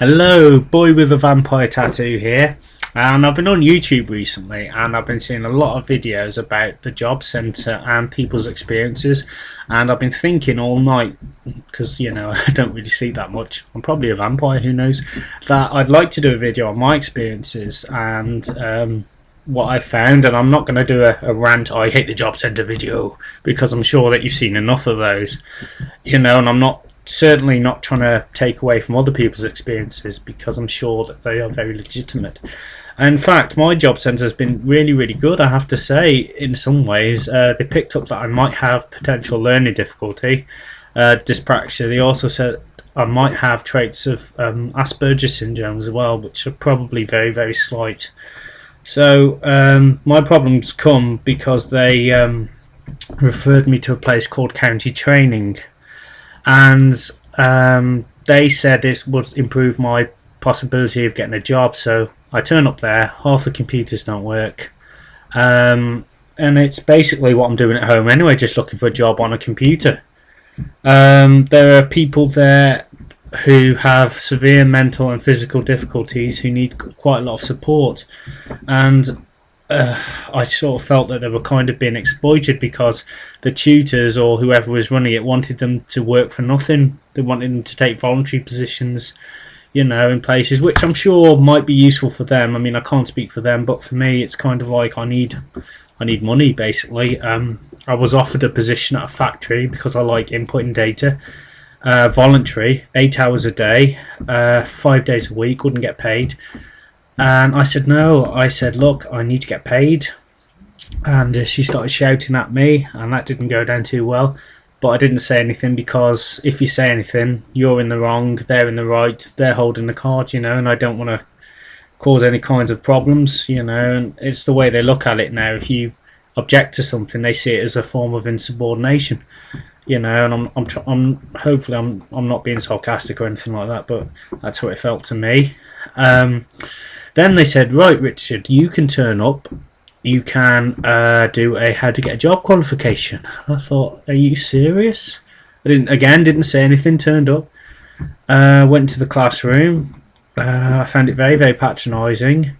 Hello, boy with a vampire tattoo here, and I've been on YouTube recently and I've been seeing a lot of videos about the job centre and people's experiences, and I've been thinking all night, because I don't really sleep that much, I'm probably a vampire, who knows, that I'd like to do a video on my experiences and what I found. And I'm not going to do a rant I hate the job centre video, because I'm sure that you've seen enough of those, and I'm certainly not trying to take away from other people's experiences, because I'm sure that they are very legitimate. In fact, my job centre has been really good, I have to say. In some ways, they picked up that I might have potential learning difficulty, dyspraxia. They also said I might have traits of Asperger's syndrome as well, which are probably very slight. So my problems come because they referred me to a place called County Training, and they said it would improve my possibility of getting a job. So I turn up there, half the computers don't work, and it's basically what I'm doing at home anyway, just looking for a job on a computer. There are people there who have severe mental and physical difficulties, who need quite a lot of support, and I sort of felt that they were kind of being exploited, because the tutors or whoever was running it wanted them to work for nothing. They wanted them to take voluntary positions, in places which I'm sure might be useful for them. I mean, I can't speak for them, but for me it's kind of like I need money, basically. I was offered a position at a factory because I like inputting data, voluntary, 8 hours a day, 5 days a week, wouldn't get paid. And I said no. I said, look, I need to get paid. And she started shouting at me, and that didn't go down too well. But I didn't say anything, because if you say anything, you're in the wrong, they're in the right, they're holding the cards, and I don't want to cause any kinds of problems, and it's the way they look at it now. If you object to something, they see it as a form of insubordination, and I'm hopefully I'm not being sarcastic or anything like that, but that's how it felt to me. Then they said, right, Richard, you can turn up, you can do a how to get a job qualification. I thought, are you serious? I didn't say anything, turned up, went to the classroom. I found it very patronising.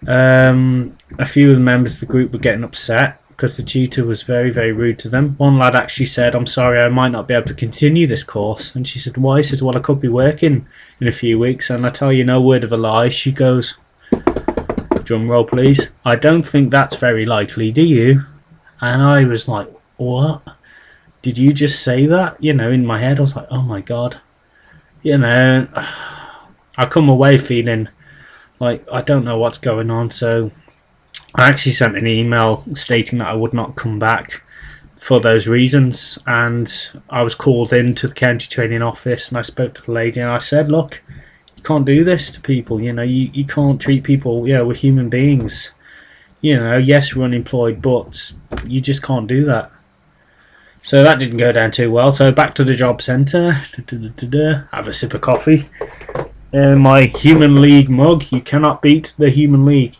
A few of the members of the group were getting upset because the tutor was very rude to them. One lad actually said, I'm sorry, I might not be able to continue this course. And she said, why? She said, well, I could be working in a few weeks. And I tell you, no word of a lie, she goes, drum roll please, I don't think that's very likely, do you? And I was like, what? Did you just say that? In my head I was like, oh my god. I come away feeling like I don't know what's going on. So I actually sent an email stating that I would not come back for those reasons, and I was called into the county training office, and I spoke to the lady, and I said, look, you can't do this to people, you can't treat people, we're human beings, yes, we're unemployed, but you just can't do that. So that didn't go down too well. So back to the job centre, have a sip of coffee, my Human League mug. You cannot beat the Human League.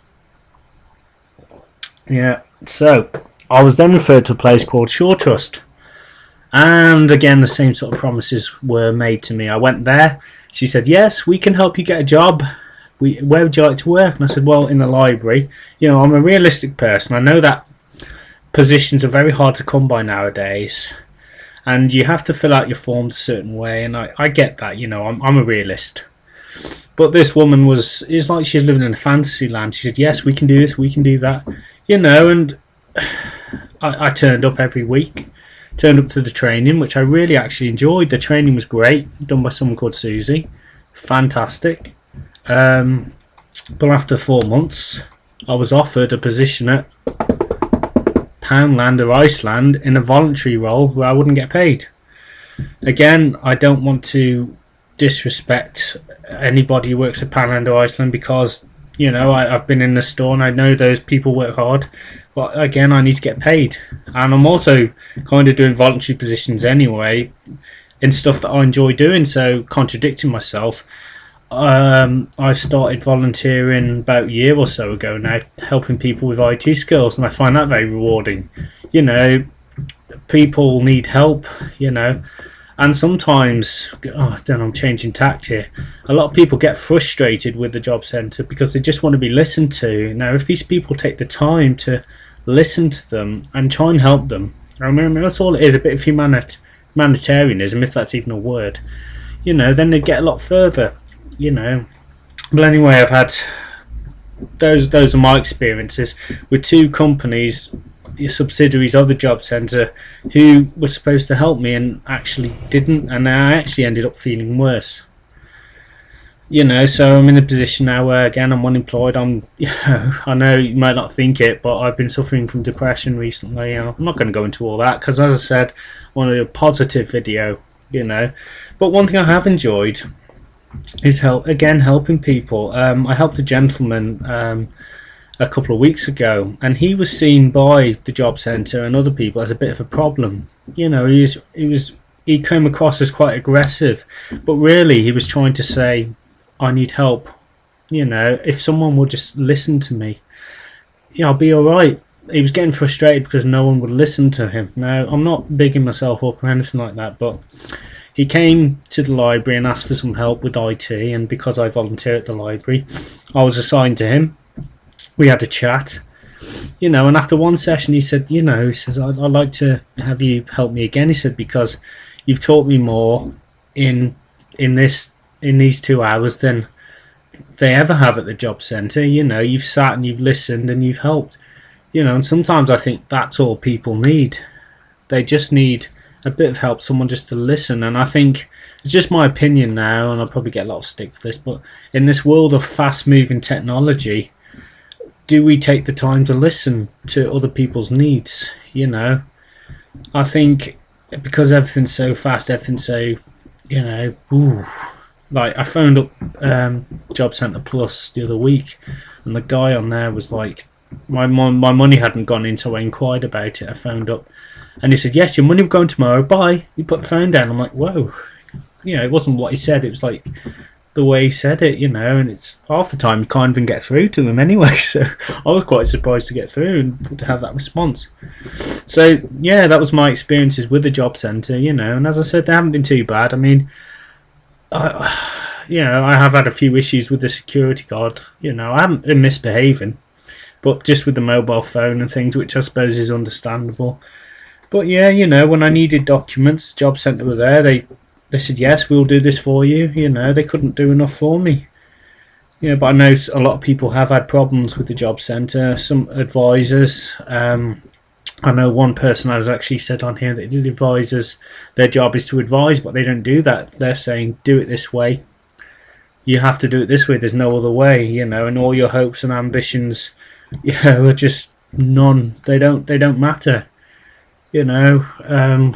Yeah, so I was then referred to a place called Shaw Trust, and again the same sort of promises were made to me. I went there, she said, yes, we can help you get a job, where would you like to work? And I said, well, in the library. I'm a realistic person, I know that positions are very hard to come by nowadays, and you have to fill out your forms a certain way, and I get that, I'm a realist. But this woman it's like she's living in a fantasy land. She said, yes, we can do this, we can do that, and I turned up every week, turned up to the training, which I really actually enjoyed. The training was great, done by someone called Susie, fantastic. But after 4 months, I was offered a position at Poundland or Iceland in a voluntary role where I wouldn't get paid. Again, I don't want to disrespect anybody who works at Poundland or Iceland, because I've been in the store and I know those people work hard, but again, I need to get paid, and I'm also kind of doing voluntary positions anyway in stuff that I enjoy doing. So contradicting myself, I started volunteering about a year or so ago now, helping people with IT skills, and I find that very rewarding. People need help, And sometimes, then I'm changing tact here. A lot of people get frustrated with the job centre because they just want to be listened to. Now, if these people take the time to listen to them and try and help them, I mean, that's all it is, a bit of humanitarianism, if that's even a word, then they get a lot further, But anyway, I've had those are my experiences with two companies, subsidiaries of the job centre, who were supposed to help me and actually didn't, and I actually ended up feeling worse. So I'm in a position now where, again, I'm unemployed. I know you might not think it, but I've been suffering from depression recently. I'm not going to go into all that because, as I said, I wanted a positive video. But one thing I have enjoyed is helping people. I helped a gentleman a couple of weeks ago, and he was seen by the job centre and other people as a bit of a problem. He came across as quite aggressive, but really he was trying to say, I need help. If someone would just listen to me, I'll be alright. He was getting frustrated because no one would listen to him. Now, I'm not bigging myself up or anything like that, but he came to the library and asked for some help with IT, and because I volunteer at the library, I was assigned to him. We had a chat, and after one session he said, he says, I'd like to have you help me again. He said, because you've taught me more in these 2 hours than they ever have at the job centre. You've sat and you've listened and you've helped. And sometimes I think that's all people need. They just need a bit of help, someone just to listen. And I think it's just my opinion now, and I'll probably get a lot of stick for this, but in this world of fast moving technology, do we take the time to listen to other people's needs? I think because everything's so fast, everything's so, like I phoned up Job Centre Plus the other week, and the guy on there was like, my money hadn't gone in, so I inquired about it. I phoned up and he said, yes, your money will go in tomorrow, bye. He put the phone down. I'm like, whoa. It wasn't what he said, it was like the way he said it, and it's half the time you can't even get through to him anyway. So I was quite surprised to get through and to have that response. So yeah, that was my experiences with the job centre, and as I said, they haven't been too bad. I mean, I have had a few issues with the security guard. I haven't been misbehaving, but just with the mobile phone and things, which I suppose is understandable. But yeah, when I needed documents, the job centre were there. They said, yes, we'll do this for you. They couldn't do enough for me. But I know a lot of people have had problems with the job centre. Some advisors, I know one person has actually said on here that the advisors, their job is to advise, but they don't do that. They're saying, do it this way. You have to do it this way. There's no other way, and all your hopes and ambitions, are just none. They don't matter. In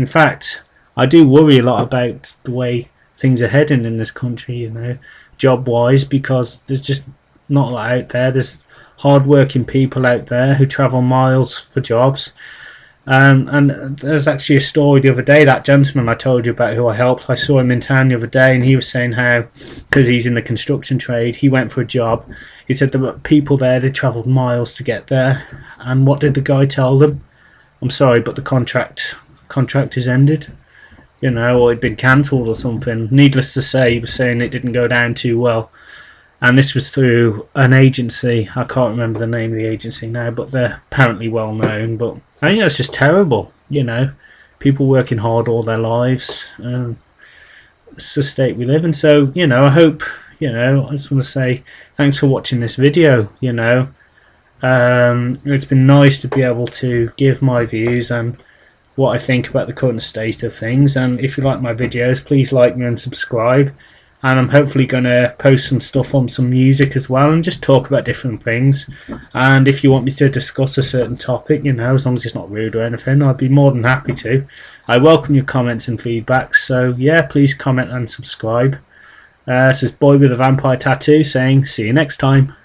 fact, I do worry a lot about the way things are heading in this country, job-wise, because there's just not a lot out there. There's hard-working people out there who travel miles for jobs. And there's actually a story the other day, that gentleman I told you about who I helped, I saw him in town the other day, and he was saying how, because he's in the construction trade, he went for a job. He said there were people there, they travelled miles to get there. And what did the guy tell them? I'm sorry, but the contract is ended. Or it'd been cancelled or something. Needless to say, he was saying it didn't go down too well. And this was through an agency. I can't remember the name of the agency now, but they're apparently well known. But I think that's just terrible, People working hard all their lives. It's the state we live in. So, I hope, I just want to say thanks for watching this video, It's been nice to be able to give my views and what I think about the current state of things. And if you like my videos, please like me and subscribe. And I'm hopefully going to post some stuff on some music as well, and just talk about different things. And if you want me to discuss a certain topic, as long as it's not rude or anything, I'd be more than happy to. I welcome your comments and feedback, so yeah, please comment and subscribe. This is Boy with a Vampire Tattoo saying see you next time.